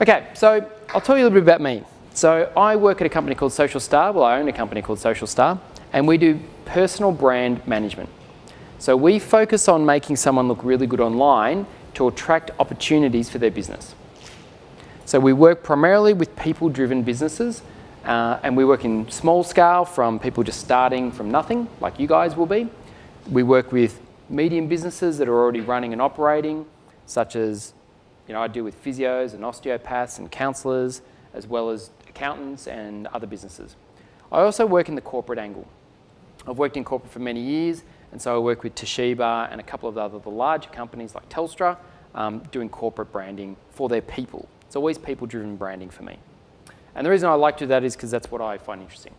Okay, so I'll tell you a little bit about me. So I work at a company called Social Star. Well, I own a company called Social Star, and we do personal brand management. So we focus on making someone look really good online to attract opportunities for their business. So we work primarily with people-driven businesses, and we work in small scale from people just starting from nothing, like you guys will be. We work with medium businesses that are already running and operating, such as, I deal with physios and osteopaths and counsellors, as well as accountants and other businesses. I also work in the corporate angle. I've worked in corporate for many years, and so I work with Toshiba and a couple of the larger companies like Telstra, doing corporate branding for their people. It's always people-driven branding for me. And the reason I like to do that is because that's what I find interesting.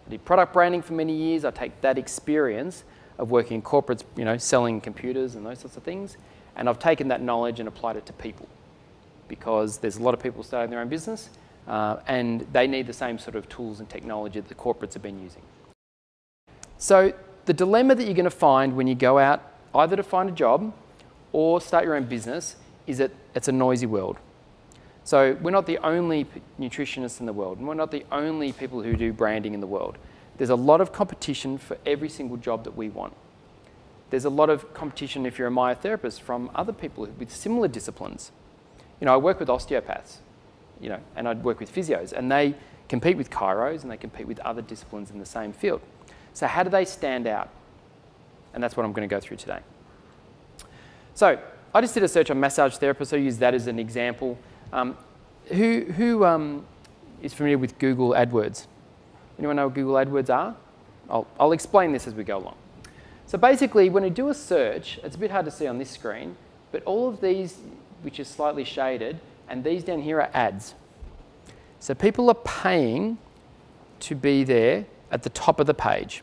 I did product branding for many years. I take that experience of working in corporates, selling computers and those sorts of things, and I've taken that knowledge and applied it to people, because there's a lot of people starting their own business, and they need the same sort of tools and technology that the corporates have been using. So the dilemma that you're going to find when you go out either to find a job or start your own business is that it's a noisy world. So we're not the only nutritionists in the world, and we're not the only people who do branding in the world. There's a lot of competition for every single job that we want. There's a lot of competition if you're a myotherapist from other people with similar disciplines. I work with osteopaths, and I work with physios, and they compete with chiros and they compete with other disciplines in the same field. So how do they stand out? And that's what I'm going to go through today. So I just did a search on massage therapists, so I use that as an example. Who is familiar with Google Adwords? Anyone know what Google Adwords are? I'll explain this as we go along. So basically, when you do a search, it's a bit hard to see on this screen, but all of these, which is slightly shaded, and these down here are ads. So people are paying to be there at the top of the page.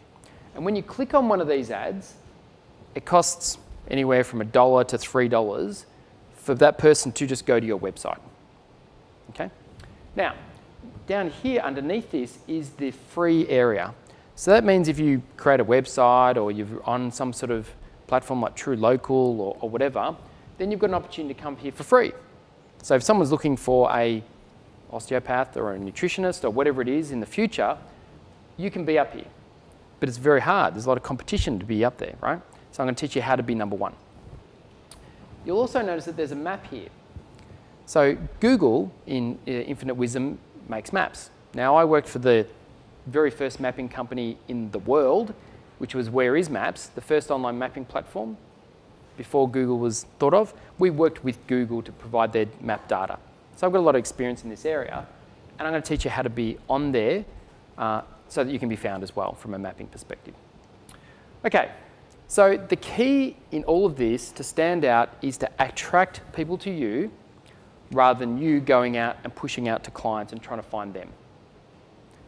And when you click on one of these ads, it costs anywhere from $1 to $3 for that person to just go to your website. Okay? Now, down here underneath this is the free area. So that means if you create a website or you're on some sort of platform like True Local or whatever, then you've got an opportunity to come here for free. So if someone's looking for a osteopath or a nutritionist or whatever it is in the future, you can be up here. But it's very hard. There's a lot of competition to be up there, right? So I'm going to teach you how to be number one. You'll also notice that there's a map here. So Google, in infinite wisdom, makes maps. Now, I worked for the very first mapping company in the world, which was Where Is Maps, the first online mapping platform. Before Google was thought of, we worked with Google to provide their map data. So I've got a lot of experience in this area, and I'm going to teach you how to be on there so that you can be found as well from a mapping perspective. Okay, so the key in all of this to stand out is to attract people to you rather than you going out and pushing out to clients and trying to find them.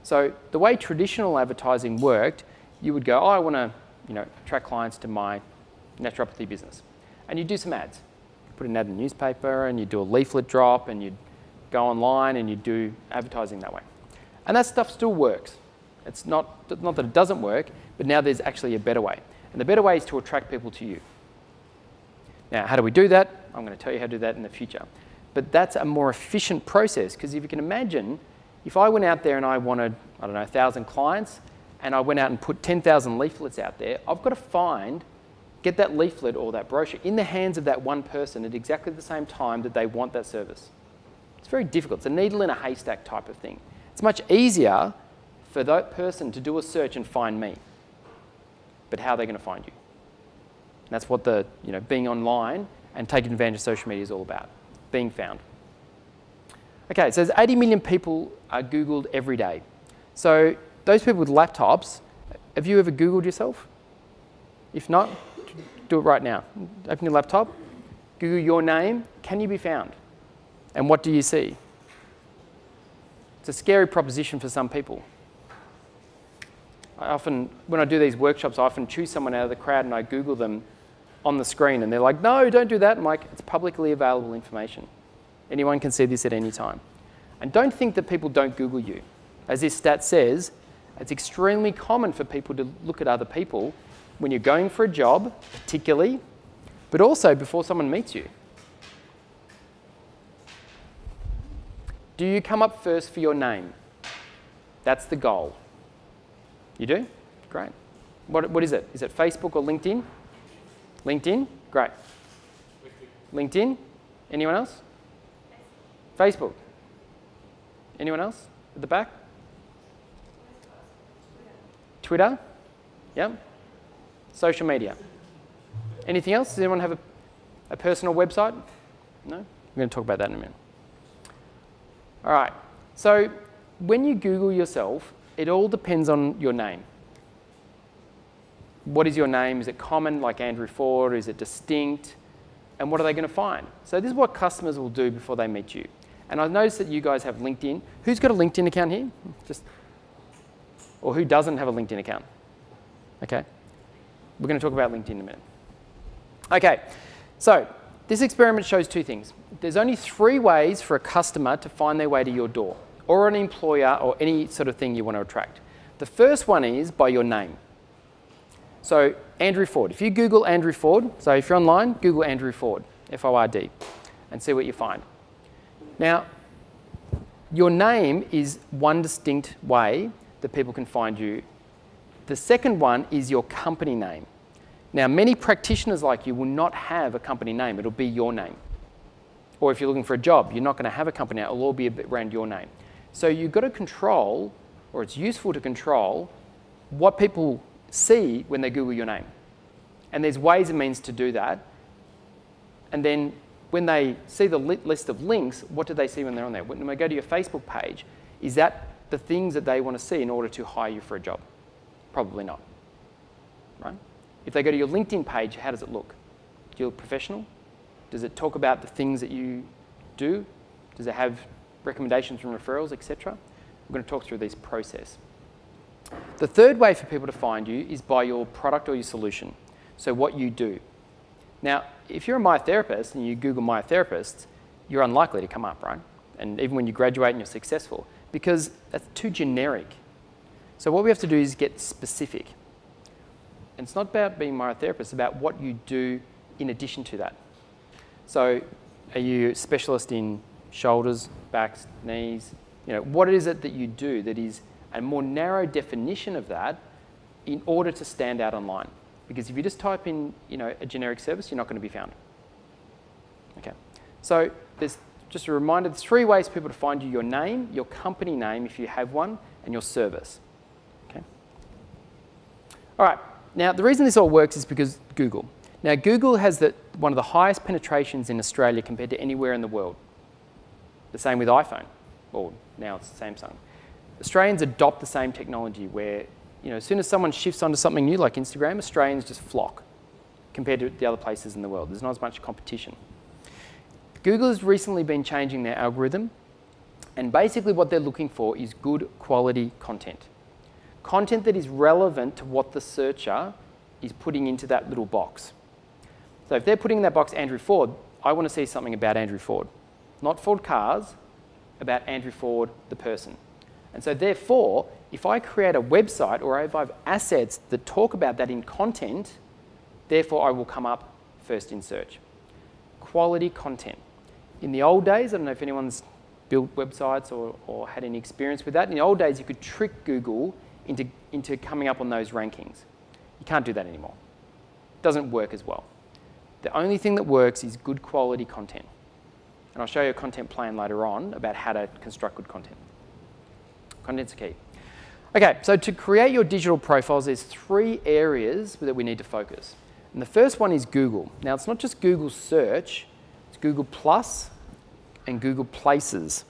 So the way traditional advertising worked, you would go, I want to attract clients to my naturopathy business. And you do some ads. You put an ad in the newspaper and you do a leaflet drop and you go online and you do advertising that way. And that stuff still works. It's not that it doesn't work, but now there's actually a better way. And the better way is to attract people to you. Now, how do we do that? I'm going to tell you how to do that in the future. But that's a more efficient process, because if you can imagine, if I went out there and I wanted, 1,000 clients, and I went out and put 10,000 leaflets out there, I've got to get that leaflet or that brochure in the hands of that one person at exactly the same time that they want that service. It's very difficult. It's a needle in a haystack type of thing. It's much easier for that person to do a search and find me. But how are they going to find you? And that's what the being online and taking advantage of social media is all about, being found. Okay, so there's 80 million people are Googled every day. So those people with laptops, have you ever Googled yourself? If not, do it right now. Open your laptop, Google your name, can you be found? And what do you see? It's a scary proposition for some people. When I do these workshops, I often choose someone out of the crowd and I Google them on the screen and they're like, no, don't do that. I'm like, it's publicly available information. Anyone can see this at any time. And don't think that people don't Google you. As this stat says, it's extremely common for people to look at other people when you're going for a job, particularly, but also before someone meets you. Do you come up first for your name? That's the goal. You do? Great. What is it? Is it Facebook or LinkedIn? LinkedIn? Great. LinkedIn? Anyone else? Facebook. Anyone else at the back? Twitter? Yep. Social media. Anything else? Does anyone have a personal website? No? We're going to talk about that in a minute. All right. So when you Google yourself, it all depends on your name. What is your name? Is it common, like Andrew Ford? Is it distinct? And what are they going to find? So this is what customers will do before they meet you. And I've noticed that you guys have LinkedIn. Who's got a LinkedIn account here? Or who doesn't have a LinkedIn account? Okay. We're going to talk about LinkedIn in a minute. Okay. So this experiment shows two things. There's only 3 ways for a customer to find their way to your door, or an employer, or any sort of thing you want to attract. The first one is by your name. So Andrew Ford. If you Google Andrew Ford, so if you're online, Google Andrew Ford, F-O-R-D, and see what you find. Now, your name is one distinct way that people can find you. The second one is your company name. Now, many practitioners like you will not have a company name. It'll be your name. Or if you're looking for a job, you're not going to have a company name. It'll all be around your name. So you've got to control, or it's useful to control, what people see when they Google your name. And there's ways and means to do that. And then when they see the list of links, what do they see when they're on there? When they go to your Facebook page, is that the things that they want to see in order to hire you for a job? Probably not. Right? If they go to your LinkedIn page, how does it look? Do you look professional? Does it talk about the things that you do? Does it have recommendations from referrals, etc.? We're going to talk through this process. The third way for people to find you is by your product or your solution. So what you do. Now, if you're a myotherapist and you Google myotherapist, you're unlikely to come up, right? And even when you graduate and you're successful, because that's too generic. So what we have to do is get specific. And it's not about being myotherapist, it's about what you do in addition to that. So are you a specialist in shoulders, backs, knees? You know, what is it that you do that is a more narrow definition of that in order to stand out online? Because if you just type in, a generic service, you're not going to be found. Okay. So there's just a reminder, there's 3 ways for people to find you: your name, your company name, if you have one, and your service. Okay. All right. Now, the reason this all works is because Google. Now, Google has one of the highest penetrations in Australia compared to anywhere in the world. The same with iPhone, or now it's Samsung. Australians adopt the same technology where, as soon as someone shifts onto something new like Instagram, Australians just flock compared to the other places in the world. There's not as much competition. Google has recently been changing their algorithm, and basically what they're looking for is good quality content. Content that is relevant to what the searcher is putting into that little box. So if they're putting in that box Andrew Ford, I want to see something about Andrew Ford. Not Ford cars, about Andrew Ford, the person. And so therefore, if I create a website or if I have assets that talk about that in content, therefore I will come up first in search. Quality content. In the old days, I don't know if anyone's built websites or had any experience with that. In the old days, you could trick Google into coming up on those rankings. You can't do that anymore. It doesn't work as well. The only thing that works is good quality content. And I'll show you a content plan later on about how to construct good content. Content's key. Okay, so to create your digital profiles, there's 3 areas that we need to focus. And the first one is Google. Now, it's not just Google Search, it's Google Plus and Google Places.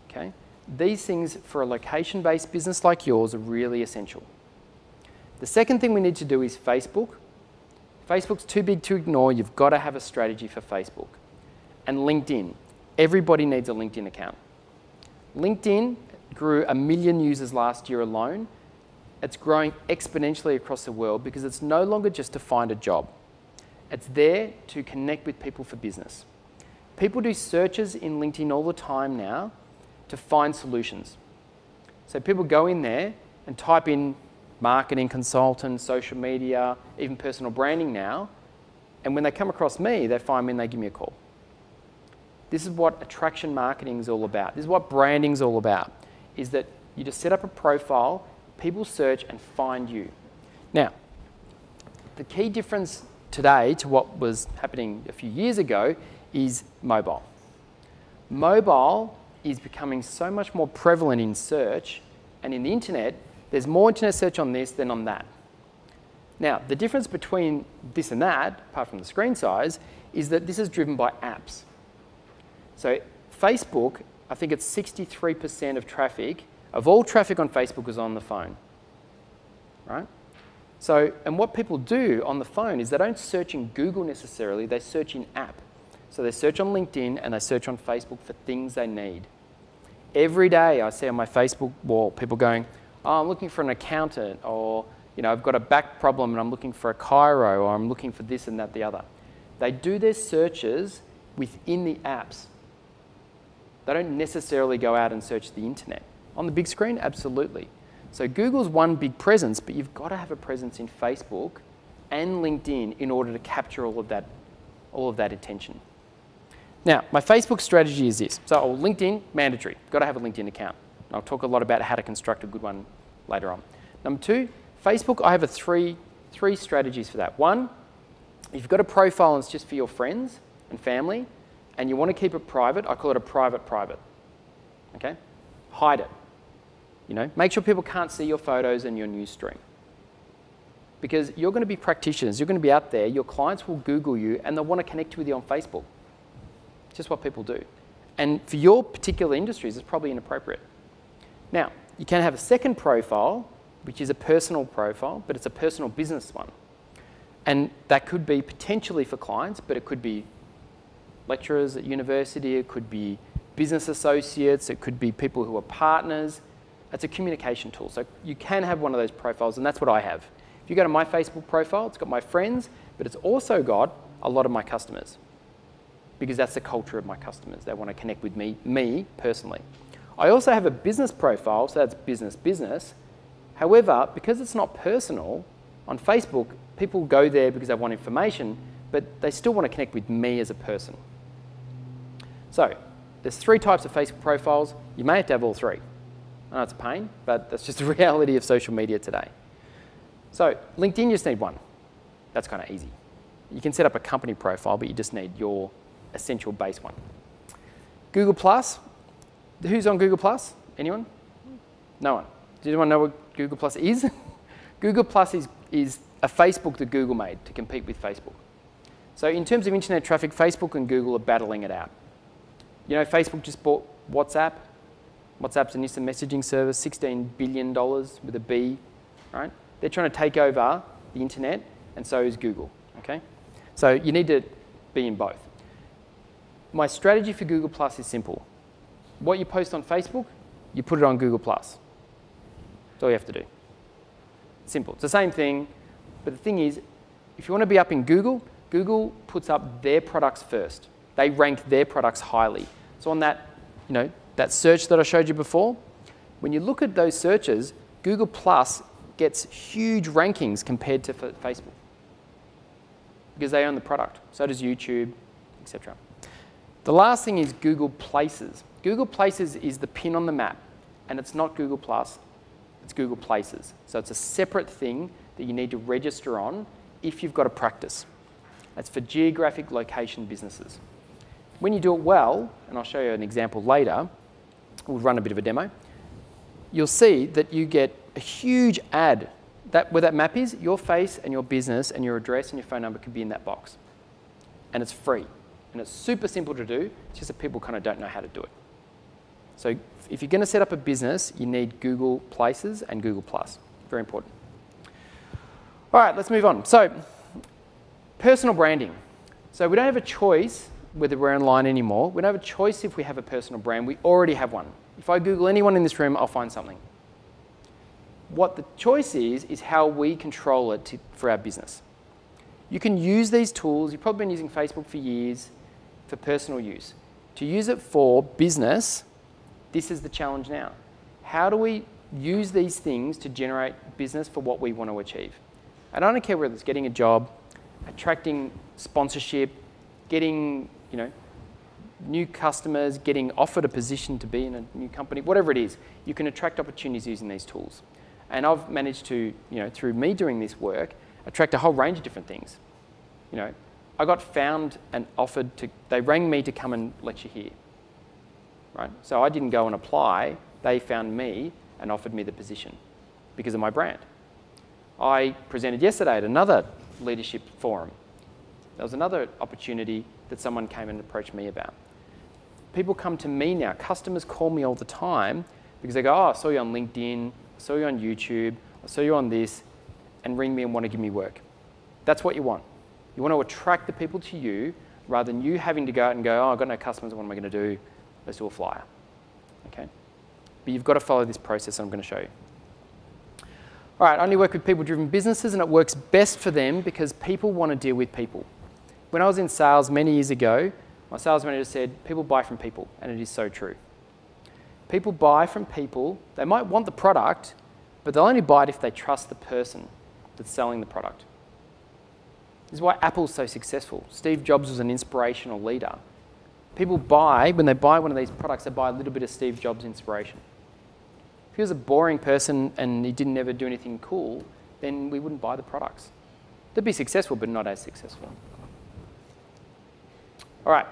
Okay? These things for a location-based business like yours are really essential. The second thing we need to do is Facebook. Facebook's too big to ignore. You've got to have a strategy for Facebook. And LinkedIn. Everybody needs a LinkedIn account. LinkedIn grew 1 million users last year alone. It's growing exponentially across the world because it's no longer just to find a job. It's there to connect with people for business. People do searches in LinkedIn all the time now to find solutions. So people go in there and type in marketing consultant, social media, even personal branding now, and when they come across me, they find me and they give me a call. This is what attraction marketing is all about. This is what branding is all about, is that you just set up a profile, people search and find you. Now, the key difference today to what was happening a few years ago is mobile. Mobile is becoming so much more prevalent in search, and in the internet, there's more internet search on this than on that. Now, the difference between this and that, apart from the screen size, is that this is driven by apps. So Facebook, I think it's 63% of traffic, of all traffic on Facebook is on the phone, right? So, and what people do on the phone is they don't search in Google necessarily, they search in app. So they search on LinkedIn and they search on Facebook for things they need. Every day I see on my Facebook wall people going, oh, I'm looking for an accountant, or I've got a back problem and I'm looking for a chiro, or I'm looking for this and that, the other. They do their searches within the apps. They don't necessarily go out and search the internet. On the big screen, absolutely. So Google's one big presence, but you've got to have a presence in Facebook and LinkedIn in order to capture all of that attention. Now, my Facebook strategy is this. So LinkedIn, mandatory. Got to have a LinkedIn account. I'll talk a lot about how to construct a good one later on. Number two, Facebook, I have three strategies for that. One, if you've got a profile and it's just for your friends and family, and you want to keep it private, I call it a private. Okay? Hide it. Make sure people can't see your photos and your news stream. Because you're going to be practitioners, you're going to be out there, your clients will Google you and they'll want to connect with you on Facebook. It's just what people do. And for your particular industries, it's probably inappropriate. Now, you can have a second profile, which is a personal profile, but it's a personal business one. And that could be potentially for clients, but it could be lecturers at university, it could be business associates, it could be people who are partners. It's a communication tool. So you can have one of those profiles, and that's what I have. If you go to my Facebook profile, it's got my friends, but it's also got a lot of my customers, because that's the culture of my customers. They want to connect with me personally. I also have a business profile, so that's business. However, because it's not personal, on Facebook, people go there because they want information, but they still want to connect with me as a person. So there's three types of Facebook profiles. You may have to have all three. I know it's a pain, but that's just the reality of social media today. So LinkedIn, you just need one. That's kind of easy. You can set up a company profile, but you just need your essential base one. Google Plus. Who's on Google Plus? Anyone? No one. Does anyone know what Google Plus is? Google Plus is a Facebook that Google made to compete with Facebook. So in terms of internet traffic, Facebook and Google are battling it out. Facebook just bought WhatsApp. WhatsApp's an instant messaging service, $16 billion with a B, right? They're trying to take over the internet, and so is Google, okay? So you need to be in both. My strategy for Google Plus is simple. What you post on Facebook, you put it on Google Plus. That's all you have to do. Simple. It's the same thing, but the thing is, if you want to be up in Google, Google puts up their products first. They rank their products highly. So on that, that search that I showed you before, when you look at those searches, Google Plus gets huge rankings compared to Facebook because they own the product. So does YouTube, etc. The last thing is Google Places. Google Places is the pin on the map, and it's not Google Plus, it's Google Places. So it's a separate thing that you need to register on if you've got a practice. That's for geographic location businesses. When you do it well, and I'll show you an example later, we'll run a bit of a demo, you'll see that you get a huge ad. Where that map is, your face and your business and your address and your phone number could be in that box. And it's free. And it's super simple to do, it's just that people kind of don't know how to do it. So if you're going to set up a business, you need Google Places and Google Plus. Very important. All right, let's move on. So personal branding. So we don't have a choice whether we're online anymore. We don't have a choice if we have a personal brand. We already have one. If I Google anyone in this room, I'll find something. What the choice is how we control it for our business. You can use these tools. You've probably been using Facebook for years for personal use. To use it for business, this is the challenge now. How do we use these things to generate business for what we want to achieve? And I don't care whether it's getting a job, attracting sponsorship, getting, new customers, getting offered a position to be in a new company, whatever it is, you can attract opportunities using these tools. And I've managed to, through me doing this work, attract a whole range of different things. I got found and offered to, they rang me to come and lecture here, right? So I didn't go and apply, they found me and offered me the position because of my brand. I presented yesterday at another leadership forum. There was another opportunity that someone came and approached me about. People come to me now, customers call me all the time because they go, oh, I saw you on LinkedIn, I saw you on YouTube, I saw you on this, and ring me and want to give me work. That's what you want. You want to attract the people to you rather than you having to go out and go, oh, I've got no customers, what am I going to do? Let's do a flyer. Okay? But you've got to follow this process I'm going to show you. All right, I only work with people-driven businesses, and it works best for them because people want to deal with people. When I was in sales many years ago, my sales manager said, people buy from people, and it is so true. People buy from people. They might want the product, but they'll only buy it if they trust the person that's selling the product. This is why Apple's so successful. Steve Jobs was an inspirational leader. People buy, when they buy one of these products, they buy a little bit of Steve Jobs' inspiration. If he was a boring person and he didn't ever do anything cool, then we wouldn't buy the products. They'd be successful, but not as successful. All right,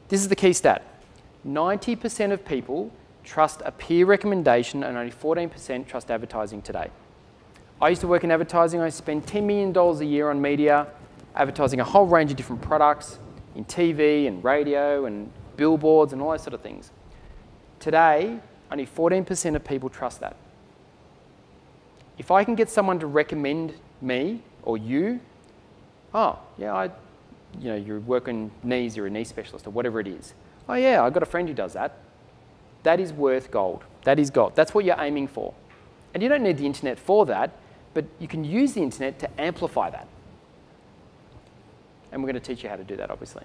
this is the key stat. 90% of people trust a peer recommendation and only 14% trust advertising today. I used to work in advertising. I spend $10 million a year on media, advertising a whole range of different products in TV and radio and billboards and all those sort of things. Today, only 14% of people trust that. If I can get someone to recommend me or you, oh, yeah, you work on knees, you're a knee specialist or whatever it is. Oh yeah, I've got a friend who does that. That is worth gold. That is gold. That's what you're aiming for. And you don't need the internet for that, but you can use the internet to amplify that. And we're going to teach you how to do that, obviously.